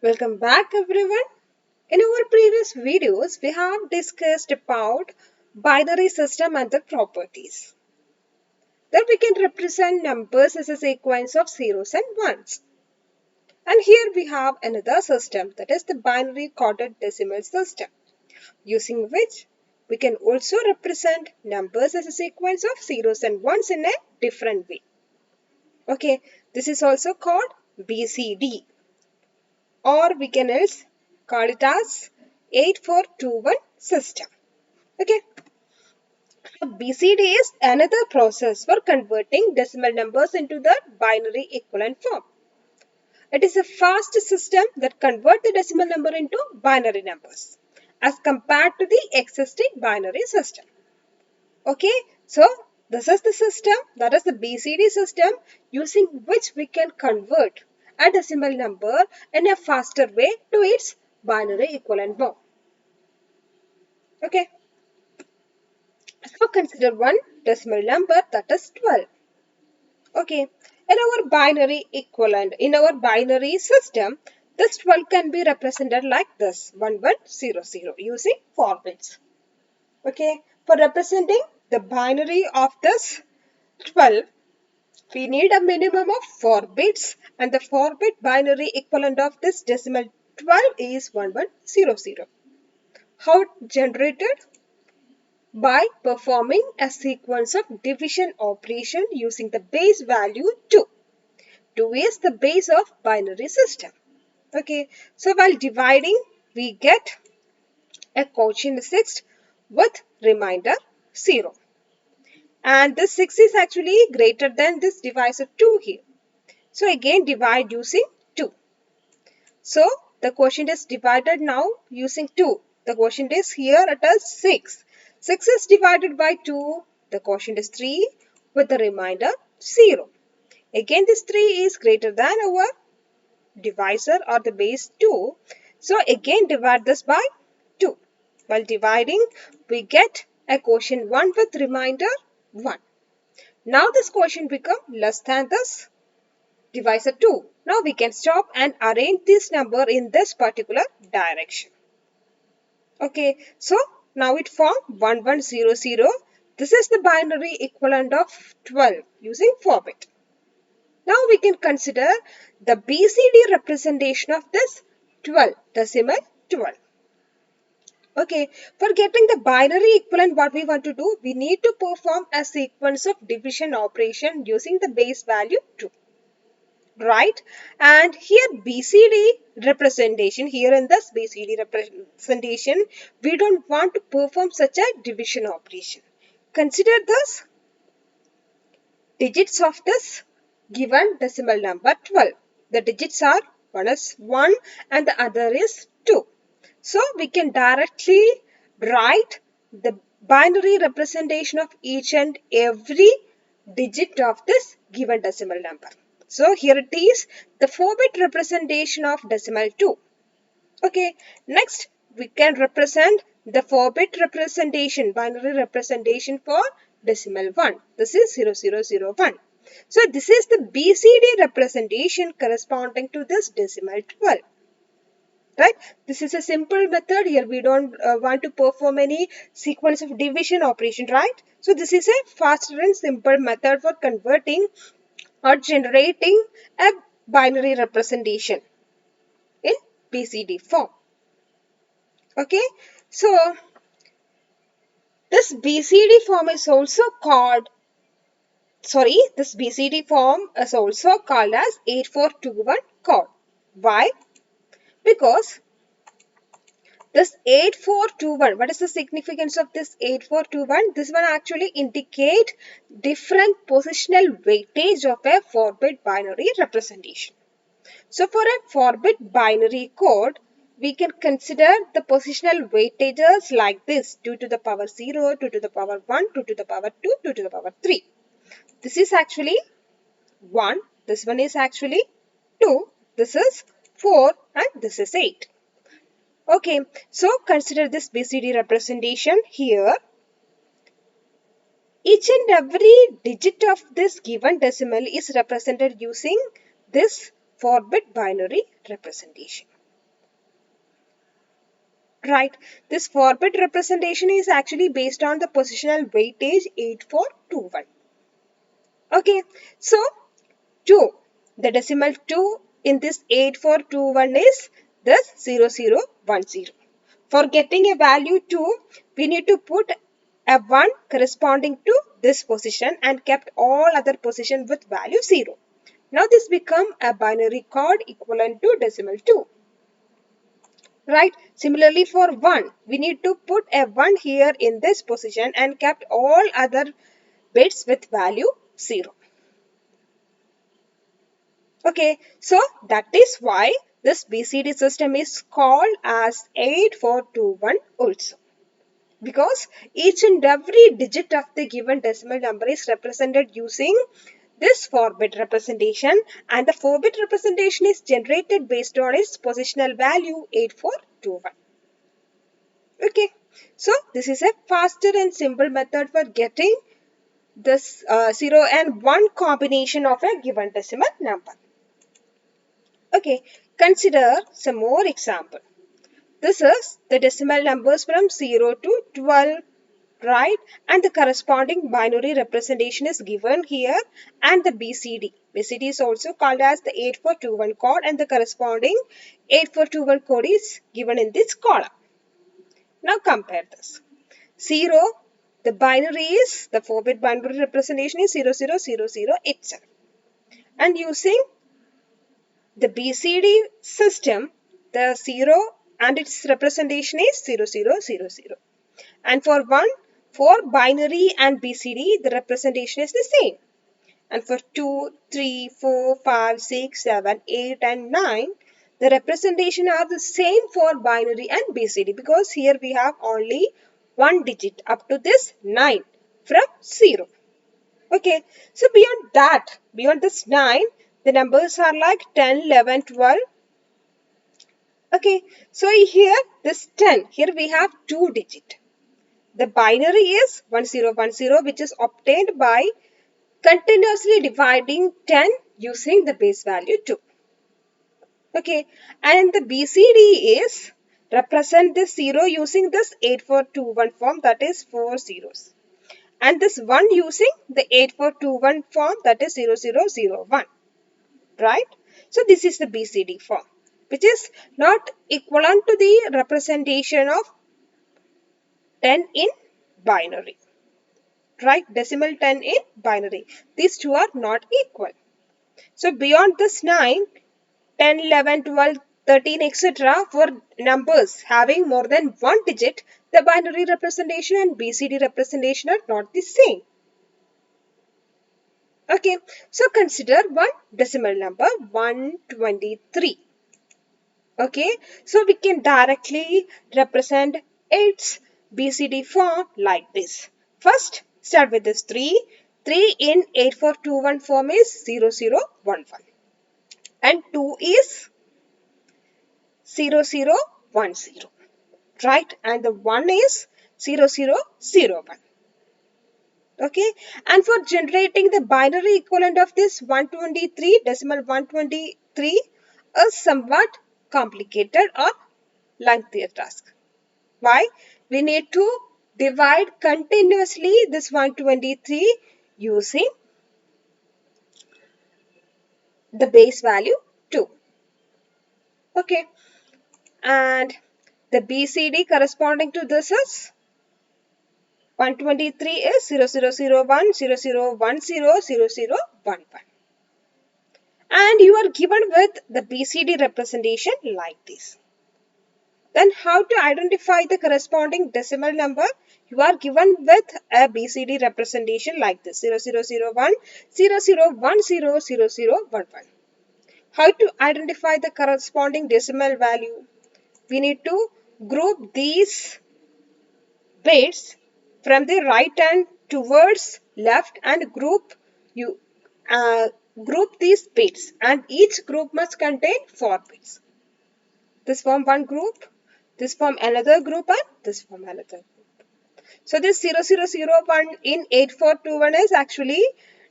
Welcome back everyone. In our previous videos, we have discussed about binary system and the properties. That we can represent numbers as a sequence of zeros and ones. And here we have another system, that is the binary coded decimal system, using which we can also represent numbers as a sequence of zeros and ones in a different way. Okay, this is also called BCD. Or we can else call it as 8421 system. Okay. BCD is another process for converting decimal numbers into the binary equivalent form. It is a fast system that converts the decimal number into binary numbers as compared to the existing binary system. Okay, so this is the system, that is the BCD system, using which we can convert a decimal number in a faster way to its binary equivalent form. Okay, so consider one decimal number, that is 12. Okay, in our binary equivalent, in our binary system, this 12 can be represented like this 1100 using 4 bits. Okay, for representing the binary of this 12, we need a minimum of 4 bits, and the 4-bit binary equivalent of this decimal 12 is 1100. How it generated? By performing a sequence of division operation using the base value 2. 2 is the base of binary system. Okay, so while dividing, we get a quotient 6 with remainder 0. And this 6 is actually greater than this divisor 2 here. So again divide using 2. So the quotient is divided now using 2. The quotient is here it is 6. 6 is divided by 2. The quotient is 3 with the remainder 0. Again this 3 is greater than our divisor or the base 2. So again divide this by 2. While dividing we get a quotient 1 with remainder 1. Now this quotient become less than this divisor 2. Now we can stop and arrange this number in this particular direction. Okay, so now it formed 1100. This is the binary equivalent of 12 using 4-bit. Now we can consider the BCD representation of this 12, decimal 12. Okay, for getting the binary equivalent, what we want to do, we need to perform a sequence of division operation using the base value 2. Right, and here BCD representation, here in this BCD representation, we don't want to perform such a division operation. Consider this digits of this given decimal number 12. The digits are one is 1 and the other is 2. So we can directly write the binary representation of each and every digit of this given decimal number. So here it is the 4-bit representation of decimal 2. Okay, next we can represent the 4-bit representation, binary representation for decimal 1. This is 0001. So this is the BCD representation corresponding to this decimal 12. Right? This is a simple method. Here we don't want to perform any sequence of division operation, right? So this is a faster and simple method for converting or generating a binary representation in BCD form. Okay, so this BCD form is also called, this BCD form is also called as 8421 code. Why? Because this 8421, what is the significance of this 8421? This one actually indicate different positional weightage of a 4-bit binary representation. So for a 4-bit binary code, we can consider the positional weightages like this: 2 to the power 0, 2 to the power 1, 2 to the power 2, 2 to the power 3. This is actually 1, this one is actually 2, this is 4 and this is 8. Okay, so consider this BCD representation here. Each and every digit of this given decimal is represented using this 4-bit binary representation. right? This 4-bit representation is actually based on the positional weightage 8421. Okay, so 2, the decimal 2 in this 8421 is this 0010. For getting a value 2, we need to put a 1 corresponding to this position and kept all other position with value 0. Now this become a binary code equivalent to decimal 2. Right? Similarly for 1, we need to put a 1 here in this position and kept all other bits with value 0. Okay, so that is why this BCD system is called as 8421 also. Because each and every digit of the given decimal number is represented using this 4-bit representation, and the 4-bit representation is generated based on its positional value 8421. Okay, so this is a faster and simple method for getting this 0 and 1 combination of a given decimal number. Okay, consider some more example. This is the decimal numbers from 0 to 12, right? And the corresponding binary representation is given here, and the BCD. BCD is also called as the 8421 code, and the corresponding 8421 code is given in this column. Now compare this. 0, the binary is, the 4-bit binary representation is 0000 itself. And using the BCD system, the 0 and its representation is 0000. And for 1, for binary and BCD, the representation is the same. And for 2, 3, 4, 5, 6, 7, 8 and 9, the representation are the same for binary and BCD, because here we have only one digit up to this 9 from 0. Okay, so beyond that, beyond this 9, the numbers are like 10, 11, 12. Okay, so here this 10, here we have 2 digit. The binary is 1010, which is obtained by continuously dividing 10 using the base value 2. Okay, and the BCD is represent this 0 using this 8421 form, that is 4 zeros. And this 1 using the 8421 form, that is 0001. Right? So this is the BCD form, which is not equivalent to the representation of 10 in binary. Right? Decimal 10 in binary. These two are not equal. So beyond this 9, 10, 11, 12, 13, etc. for numbers having more than one digit, the binary representation and BCD representation are not the same. Okay, so consider one decimal number 123. Okay, so we can directly represent its BCD form like this. First, start with this 3. 3 in 8421 form is 0011. And 2 is 0010. Right? And the 1 is 0001. Okay, and for generating the binary equivalent of this 123, decimal 123 is somewhat complicated or lengthier task. Why? We need to divide continuously this 123 using the base value 2. Okay, and the BCD corresponding to this is 123 is 0001, 0010, 0011. And you are given with the BCD representation like this. Then how to identify the corresponding decimal number? You are given with a BCD representation like this 0001, 0010, 0011. How to identify the corresponding decimal value? We need to group these bits from the right hand towards left and group these bits, and each group must contain 4 bits. This form one group, this form another group, and this form another group. So this 0001 in 8421 is actually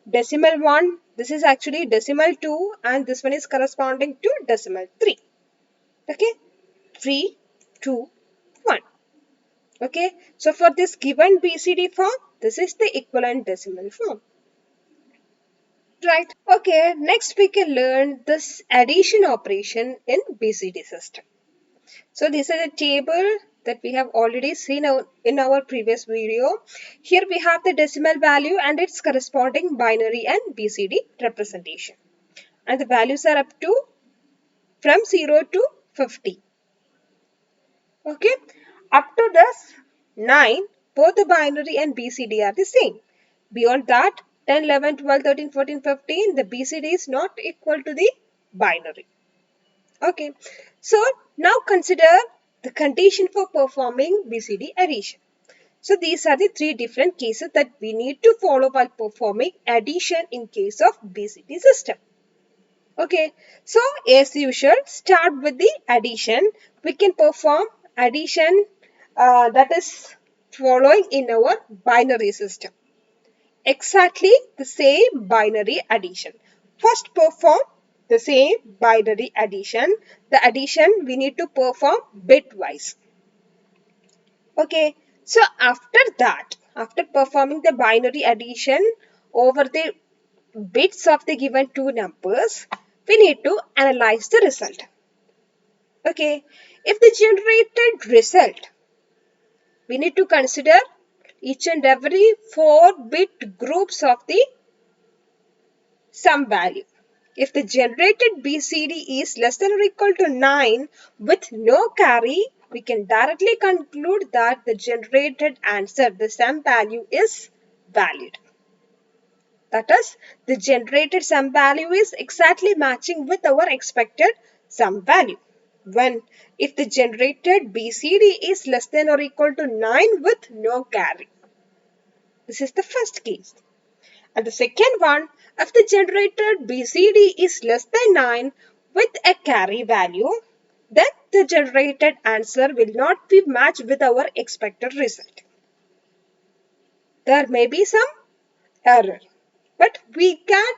decimal 1, this is actually decimal 2, and this one is corresponding to decimal 3. Okay, 3, 2, 1. Okay, so for this given BCD form, this is the equivalent decimal form. Right. Okay, next we can learn this addition operation in BCD system. So this is a table that we have already seen in our previous video. Here we have the decimal value and its corresponding binary and BCD representation. And the values are up to from 0 to 50. Okay. Up to this 9, both the binary and BCD are the same. Beyond that, 10, 11, 12, 13, 14, 15, the BCD is not equal to the binary. Okay. So now consider the condition for performing BCD addition. So these are the three different cases that we need to follow while performing addition in case of BCD system. Okay, so as usual, start with the addition. We can perform addition that is following in our binary system. Exactly the same binary addition. First perform the same binary addition. The addition we need to perform bitwise. Okay, so after that, after performing the binary addition over the bits of the given two numbers, we need to analyze the result. Okay, if the generated result, we need to consider each and every 4-bit groups of the sum value. If the generated BCD is less than or equal to 9 with no carry, we can directly conclude that the generated answer, the sum value, is valid. That is, the generated sum value is exactly matching with our expected sum value. When if the generated BCD is less than or equal to 9 with no carry. This is the first case. And the second one, if the generated BCD is less than 9 with a carry value, then the generated answer will not be matched with our expected result. There may be some error, but we can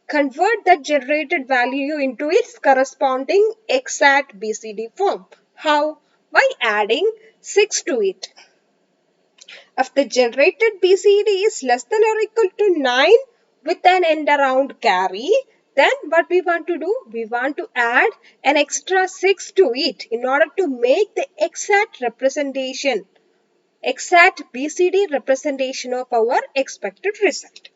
convert that generated value into its corresponding exact BCD form. How? By adding 6 to it. If the generated BCD is less than or equal to 9 with an end around carry, then what we want to do? We want to add an extra 6 to it in order to make the exact representation, exact BCD representation of our expected result.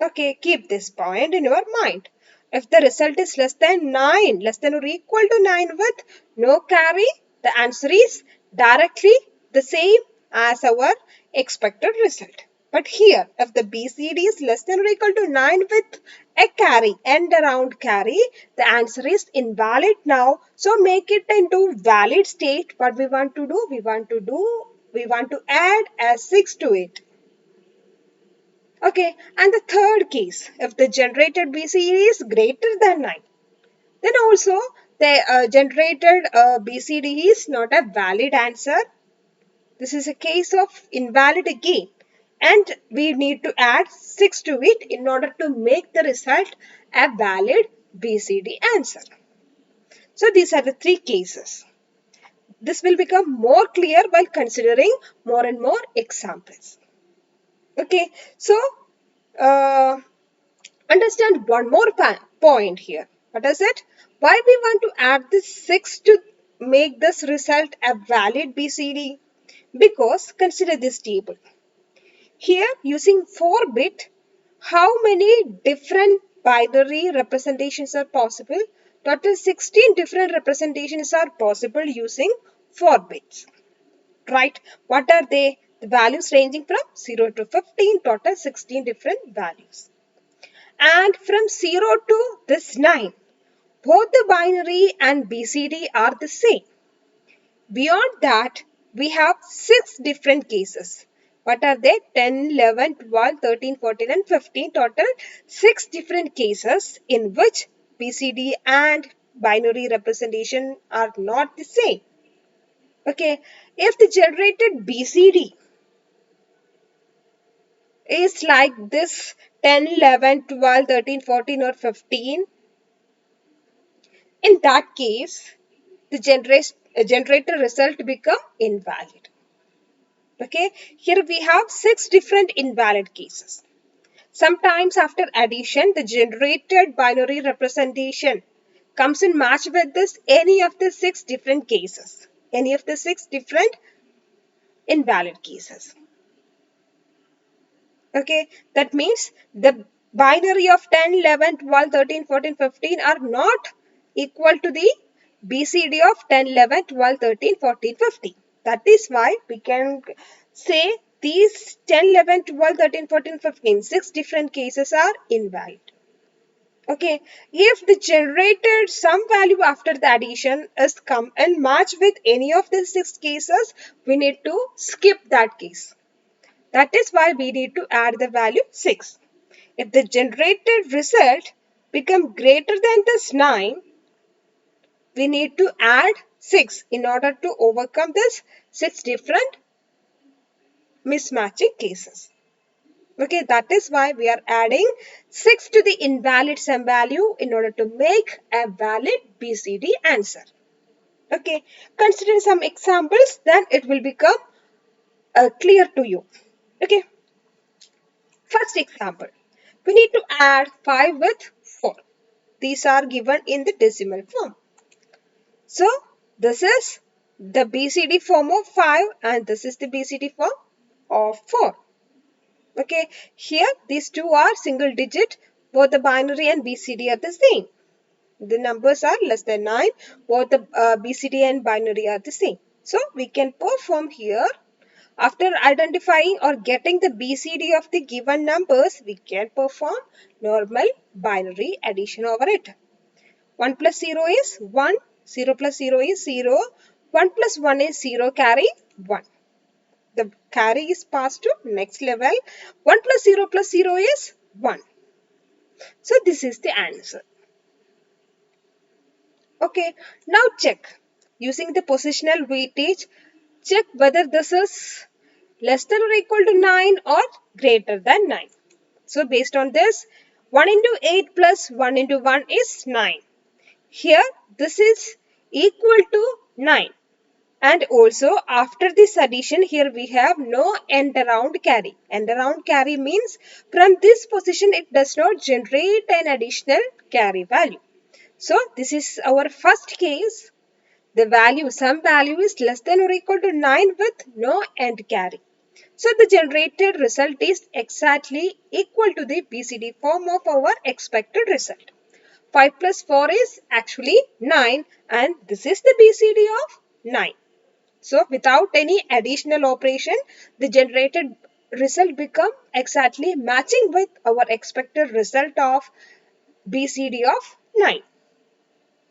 Okay, keep this point in your mind. If the result is less than 9, less than or equal to 9 with no carry, the answer is directly the same as our expected result. But here, if the BCD is less than or equal to 9 with a carry, end around carry, the answer is invalid now. So make it into valid state. What we want to do? We want to add a 6 to it. Okay, and the third case, if the generated BCD is greater than 9, then also the generated BCD is not a valid answer. This is a case of invalid again. And we need to add 6 to it in order to make the result a valid BCD answer. So these are the three cases. This will become more clear while considering more and more examples. Okay, so uh, understand one more point here. What is it? Why we want to add this 6 to make this result a valid BCD? Because consider this table. Here using 4-bit, how many different binary representations are possible? Total 16 different representations are possible using 4 bits. Right? What are they? The values ranging from 0 to 15, total 16 different values. And from 0 to this 9, both the binary and BCD are the same. Beyond that, we have 6 different cases. What are they? 10, 11, 12, 13, 14 and 15. Total 6 different cases in which BCD and binary representation are not the same. Okay, if the generated BCD is like this 10, 11, 12, 13, 14 or 15, in that case, the generated result become invalid. Okay, here we have 6 different invalid cases. Sometimes after addition, the generated binary representation comes in match with this any of the 6 different cases, any of the 6 different invalid cases. Okay, that means the binary of 10, 11, 12, 13, 14, 15 are not equal to the BCD of 10, 11, 12, 13, 14, 15. That is why we can say these 10, 11, 12, 13, 14, 15, 6 different cases are invalid. Okay, if the generated sum value after the addition is come and match with any of the 6 cases, we need to skip that case. That is why we need to add the value 6. If the generated result become greater than this 9, we need to add 6 in order to overcome this 6 different mismatching cases. Okay, that is why we are adding 6 to the invalid sum value in order to make a valid BCD answer. Okay, consider some examples, then it will become clear to you. Okay, first example, we need to add 5 with 4. These are given in the decimal form. So, this is the BCD form of 5 and this is the BCD form of 4. Okay, here these two are single digit, both the binary and BCD are the same. The numbers are less than 9, both the BCD and binary are the same. So, we can perform here. After identifying or getting the BCD of the given numbers, we can perform normal binary addition over it. 1 plus 0 is 1, 0 plus 0 is 0, 1 plus 1 is 0, carry 1. The carry is passed to next level. 1 plus 0 is 1. So this is the answer. Okay, now check. Using the positional weightage, check whether this is less than or equal to 9 or greater than 9. So based on this, 1 into 8 plus 1 into 1 is 9. Here, this is equal to 9. And also, after this addition, here we have no end around carry. End around carry means from this position, it does not generate an additional carry value. So, this is our first case. The value, some value is less than or equal to 9 with no end carry. So, the generated result is exactly equal to the BCD form of our expected result. 5 plus 4 is actually 9 and this is the BCD of 9. So without any additional operation, the generated result become exactly matching with our expected result of BCD of 9.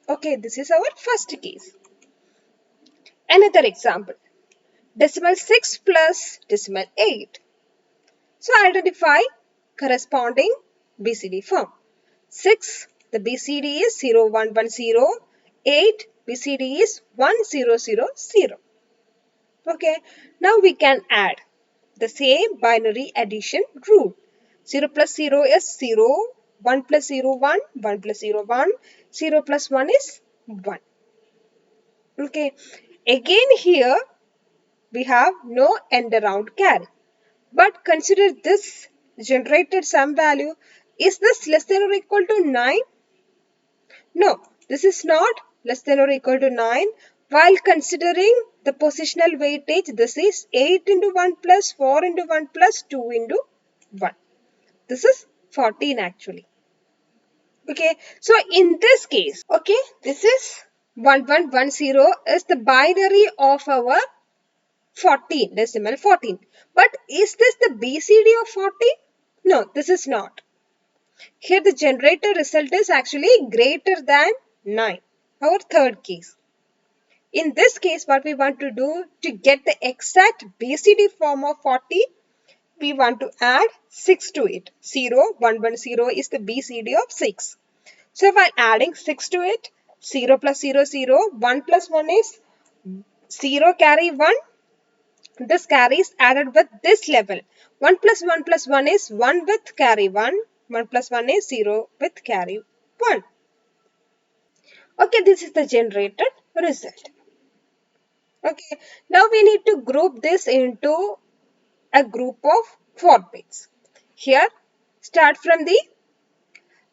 Okay, this is our first case. Another example, decimal 6 plus decimal 8. So identify corresponding BCD form. 6, the BCD is 0110, 8, BCD is 1000. Okay, now we can add the same binary addition rule. 0 plus 0 is 0, 1 plus 0, 1, 1 plus 0, 1, 0 plus 1 is 1. Okay, again here we have no end around carry. But consider this generated sum value. Is this less than or equal to 9? No, this is not less than or equal to 9. While considering the positional weightage, this is 8 into 1 plus 4 into 1 plus 2 into 1. This is 14 actually. Okay, so in this case, okay, this is 1110 is the binary of our 14, decimal 14. But is this the BCD of 14? No, this is not. Here the generated result is actually greater than 9, our third case. In this case, what we want to do to get the exact BCD form of 40, we want to add 6 to it. 0, 1, 1, 0 is the BCD of 6. So while adding 6 to it, 0 plus 0, 0, 1 plus 1 is 0 carry 1. This carry is added with this level. 1 plus 1 is 1 with carry 1. 1 plus 1 is 0 with carry 1. Okay, this is the generated result. Okay, now we need to group this into a group of 4 bits. Here, start from the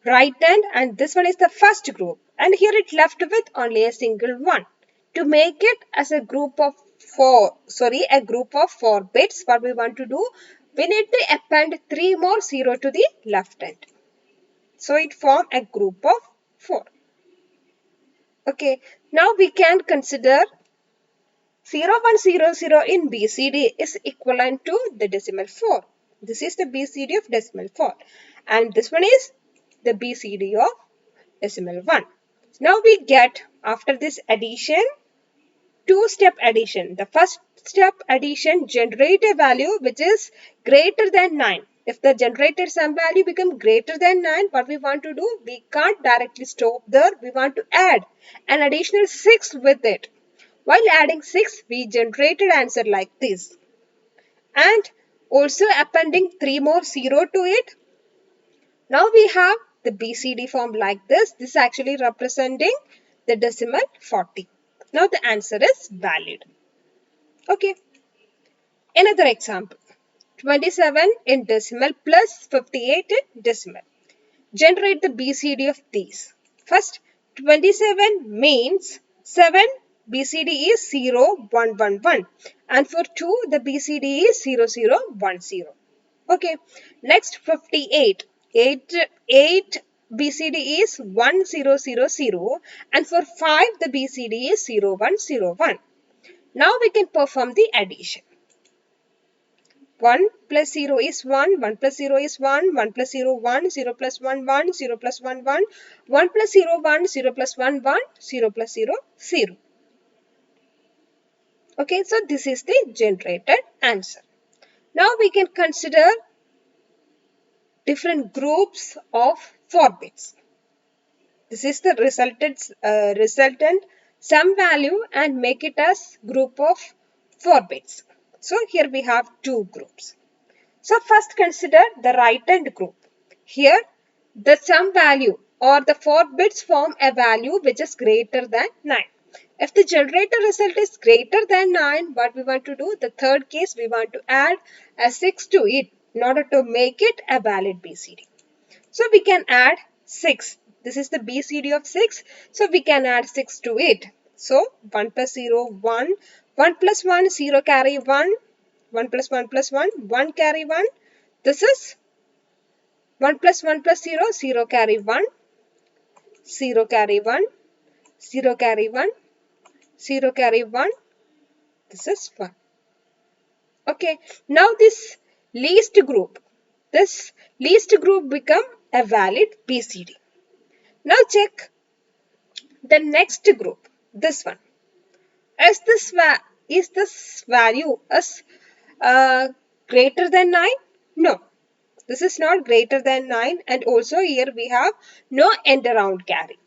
right hand, and this one is the first group, and here it left with only a single one. To make it as a group of 4 bits, what we want to do, we need to append 3 more 0 to the left hand. So it form a group of 4. Okay, now we can consider 0100 in BCD is equivalent to the decimal 4. This is the BCD of decimal 4. And this one is the BCD of decimal 1. Now we get, after this addition, two-step addition. The first step addition generate a value which is greater than 9. If the generated sum value become greater than 9, what we want to do? We can't directly stop there. We want to add an additional 6 with it. While adding 6, we generated answer like this. And also appending 3 more 0 to it. Now we have the BCD form like this. This is actually representing the decimal 40. Now the answer is valid. Okay. Another example. 27 in decimal plus 58 in decimal. Generate the BCD of these. First, 27 means 7 BCD is 0, 1, 1, 1. And for 2, the BCD is 0, 0, 1, 0. Okay. Next, 58. 8 BCD is 1, 0, 0, 0. And for 5, the BCD is 0, 1, 0, 1. Now we can perform the addition. 1 plus 0 is 1, 1 plus 0 is 1, 1 plus 0, 1, 0 plus 1, 1, 0 plus 1, 1, 1 plus 0, 1, 0 plus 1, 1, 0 plus 0, 0. Okay, so this is the generated answer. Now we can consider different groups of 4 bits. This is the resultant sum value and make it as group of 4 bits. So here we have 2 groups. So first consider the right hand group. Here the sum value or the 4 bits form a value which is greater than 9. If the generated result is greater than 9, what we want to do? The third case, we want to add a 6 to it in order to make it a valid BCD. So we can add 6. This is the BCD of 6. So we can add 6 to it. So 1 plus 0, 1. 1 plus 1, 0 carry 1. 1 plus 1 plus 1, 1 carry 1. This is 1 plus 1 plus 0, 0 carry 1. 0 carry 1. 0 carry 1. 0 carry 1. This is 1. Okay. Now this least group become a valid BCD. Now check the next group, this one. Is this value as greater than 9? No. This is not greater than 9, and also here we have no end around carry.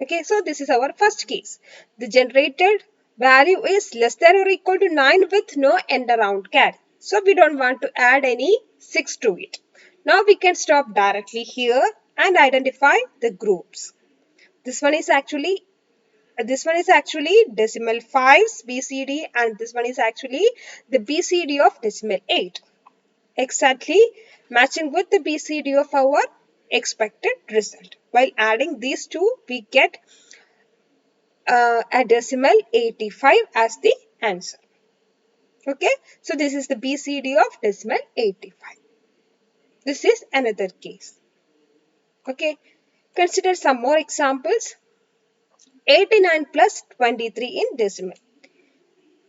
Okay, so this is our first case. The generated value is less than or equal to 9 with no end around carry. So we don't want to add any 6 to it. Now we can stop directly here and identify the groups. This one is actually decimal 5's BCD, and this one is actually the BCD of decimal 8. Exactly matching with the BCD of our expected result. While adding these two, we get a decimal 85 as the answer. Okay, so this is the BCD of decimal 85. This is another case. Okay, consider some more examples. 89 plus 23 in decimal.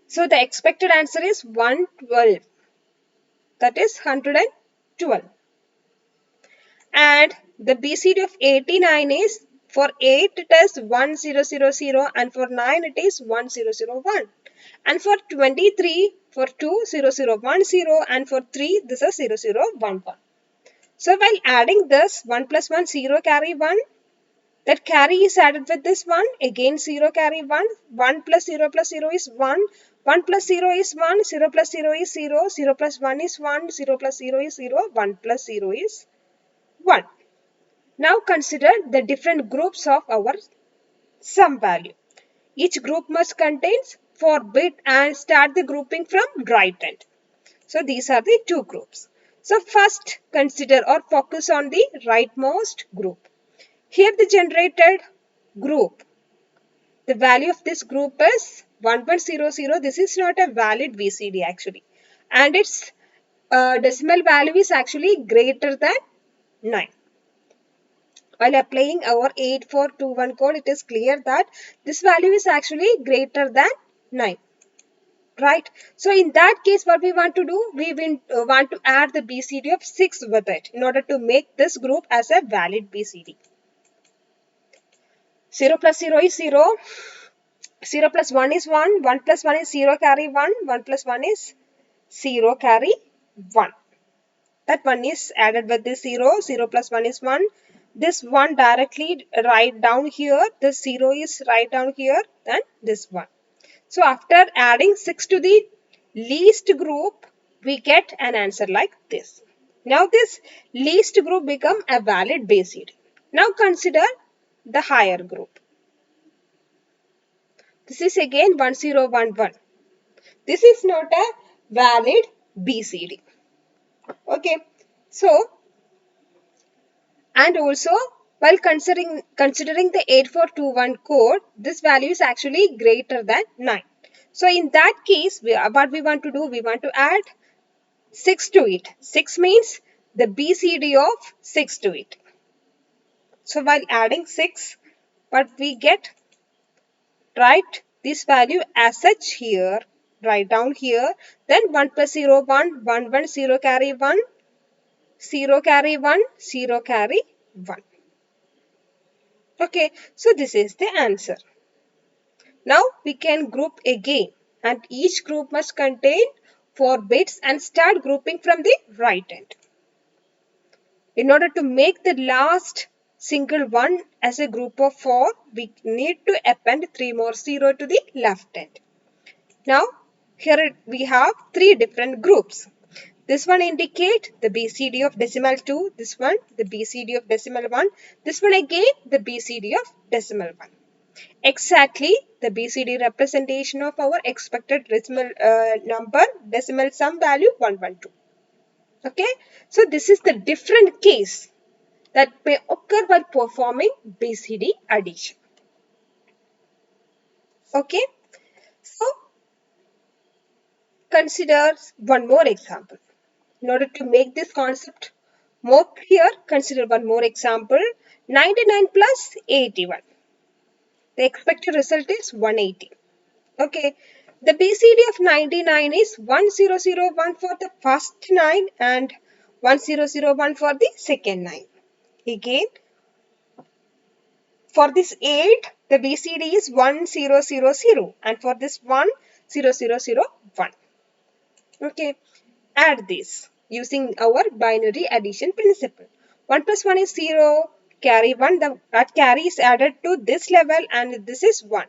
So the expected answer is 112. That is 112. And the BCD of 89 is, for 8 it is 1000 and for 9 it is 1001. And for 23, for 2, 0010 and for 3 this is 0011. So while adding this 1 plus 1, 0 carry 1. That carry is added with this 1. Again 0 carry 1. 1 plus 0 is 1. 1 plus 0 is 1. 0 plus 0 is 0. 0 plus 1 is 1. 0 plus 0 is 0. 1 plus 0 is 1. Now consider the different groups of our sum value. Each group must contain for bit and start the grouping from right end. So these are the two groups. So first consider or focus on the rightmost group. Here the generated group, the value of this group is 1100. This is not a valid BCD actually. And its decimal value is actually greater than 9. While applying our 8421 code, it is clear that this value is actually greater than 9. Right? So in that case, what we want to do, we want to add the BCD of 6 with it in order to make this group as a valid BCD. 0 plus 0 is 0. 0 plus 1 is 1. 1 plus 1 is 0 carry 1. 1 plus 1 is 0 carry 1. That 1 is added with this 0. 0 plus 1 is 1. This 1 directly write down here. This 0 is write down here. Then this 1. So after adding 6 to the least group, we get an answer like this. Now this least group become a valid BCD. Now consider the higher group. This is again 1011. This is not a valid BCD. Okay. So, and also while considering the 8421 code, this value is actually greater than 9. So in that case, what we want to do, we want to add 6 to it. 6 means the BCD of 6 to it. So while adding 6, what we get, write this value as such here, write down here, then 1 plus 0, 1, 1, 1, 0 carry 1, 0 carry 1, 0 carry 1. Okay, so this is the answer. Now we can group again and each group must contain 4 bits and start grouping from the right end. In order to make the last single one as a group of 4, we need to append 3 more 0 to the left end. Now here we have 3 different groups. This one indicate the BCD of decimal 2, this one the BCD of decimal 1, this one again the BCD of decimal 1. Exactly the BCD representation of our expected decimal number, decimal sum value 112. Okay, so this is the different case that may occur while performing BCD addition. Okay, so consider one more example. In order to make this concept more clear, consider one more example. 99 plus 81. The expected result is 180. Okay, the BCD of 99 is 1001 for the first 9 and 1001 for the second 9. Again, for this 8, the BCD is 1000 and for this 1001. Okay, add this using our binary addition principle. 1 plus 1 is 0, carry 1, that carry is added to this level and this is 1.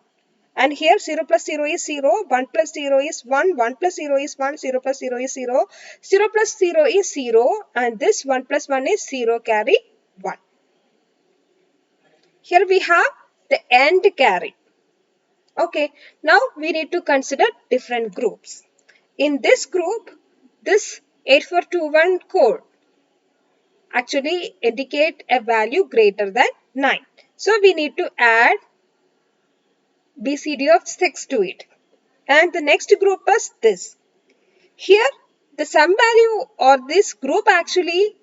And here 0 plus 0 is 0, 1 plus 0 is 1, 1 plus 0 is 1, 0 plus 0 is 0, 0 plus 0 is 0 and this 1 plus 1 is 0 carry 1. Here we have the AND carry. Okay, now we need to consider different groups. In this group, this 8421 code actually indicate a value greater than 9. So we need to add BCD of 6 to it. And the next group is this. Here the sum value or this group actually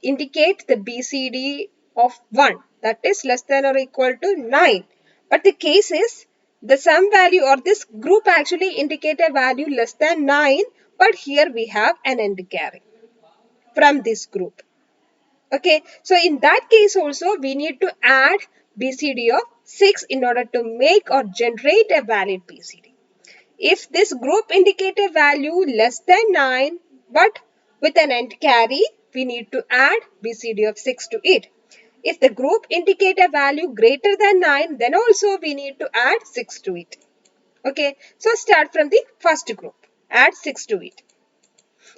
indicate the BCD of 1, that is less than or equal to 9. But the case is the sum value or this group actually indicate a value less than 9, but here we have an AND carry from this group. Okay, so in that case also we need to add BCD of 6 in order to make or generate a valid BCD. If this group indicate a value less than 9 but with an AND carry, we need to add BCD of 6 to it. If the group indicate a value greater than 9, then also we need to add 6 to it. Okay, so start from the first group, add 6 to it.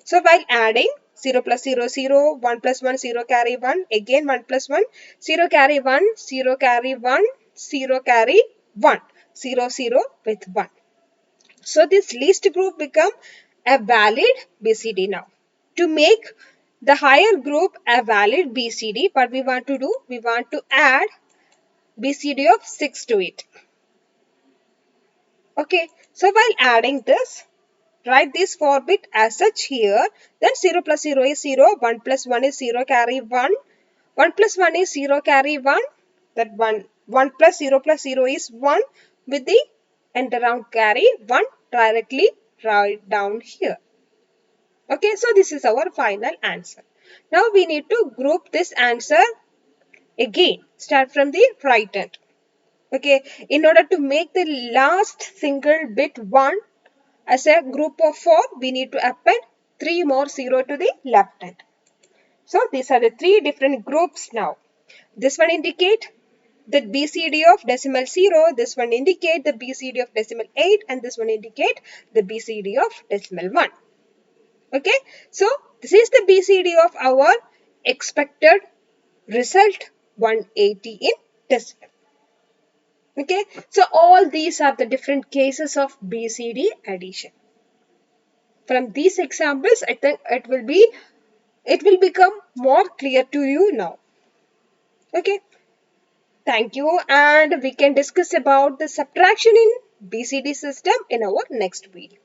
So while adding 0 plus 0, 0, 1 plus 1, 0 carry 1, again 1 plus 1, 0 carry 1, 0 carry 1, 0 carry 1, 0, 0 with 1. So this least group become a valid BCD now. To make the higher group a valid BCD, what we want to do? We want to add BCD of 6 to it. Okay, so while adding this, write this 4 bit as such here. Then 0 plus 0 is 0, 1 plus 1 is 0 carry 1, 1 plus 1 is 0 carry 1, that 1 plus 0 plus 0 is 1 with the end around carry 1 directly write down here. Okay, so this is our final answer. Now we need to group this answer again. Start from the right hand. Okay, in order to make the last single bit 1 as a group of 4, we need to append 3 more 0 to the left hand. So these are the 3 different groups now. This one indicate the BCD of decimal 0, this one indicate the BCD of decimal 8, and this one indicate the BCD of decimal 1. Okay, so this is the BCD of our expected result 180 in decimal. Okay, so all these are the different cases of BCD addition. From these examples, I think it will become more clear to you now. Okay, thank you, and we can discuss about the subtraction in BCD system in our next video.